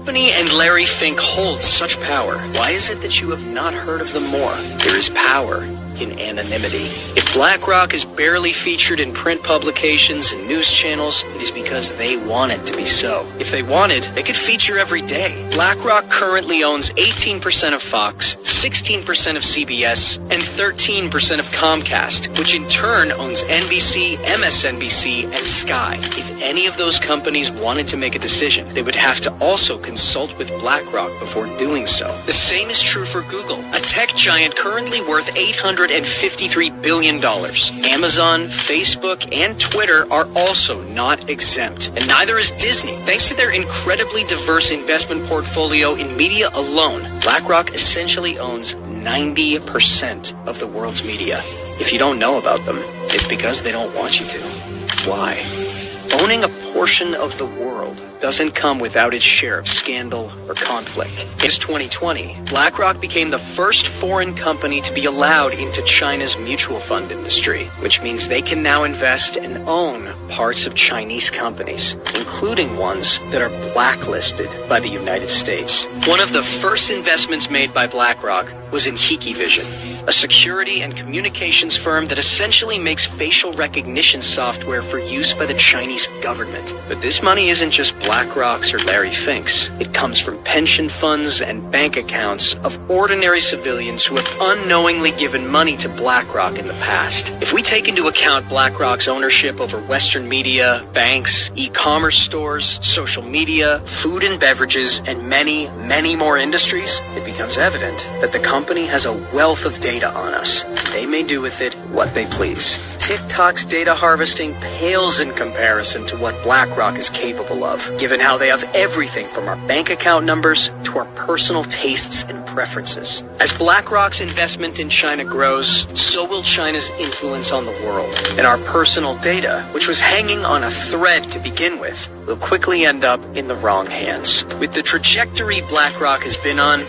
Company and Larry Fink hold such power. Why is it that you have not heard of them more? There is power in anonymity. If BlackRock is barely featured in print publications and news channels, it is because they want it to be so. If they wanted, they could feature every day. BlackRock currently owns 18% of Fox, 16% of CBS, and 13% of Comcast, which in turn owns NBC, MSNBC, and Sky. If any of those companies wanted to make a decision, they would have to also consult with BlackRock before doing so. The same is true for Google, a tech giant currently worth $853 billion. Amazon, Facebook, and Twitter are also not exempt. And neither is Disney. Thanks to their incredibly diverse investment portfolio in media alone, BlackRock essentially owns 90% of the world's media. If you don't know about them, it's because they don't want you to. Why? Owning a portion of the world doesn't come without its share of scandal or conflict. In 2020, BlackRock became the first foreign company to be allowed into China's mutual fund industry, which means they can now invest and own parts of Chinese companies, including ones that are blacklisted by the United States. One of the first investments made by BlackRock was in Hikvision, a security and communications firm that essentially makes facial recognition software for use by the Chinese government. But this money isn't just BlackRock's or Larry Fink's. It comes from pension funds and bank accounts of ordinary civilians who have unknowingly given money to BlackRock in the past. If we take into account BlackRock's ownership over Western media, banks, e-commerce stores, social media, food and beverages, and many, many more industries, it becomes evident that the company has a wealth of data on us. They may do with it what they please. TikTok's data harvesting pales in comparison to what BlackRock is capable of, given how they have everything from our bank account numbers to our personal tastes and preferences. As BlackRock's investment in China grows, so will China's influence on the world. And our personal data, which was hanging on a thread to begin with, will quickly end up in the wrong hands. With the trajectory BlackRock has been on,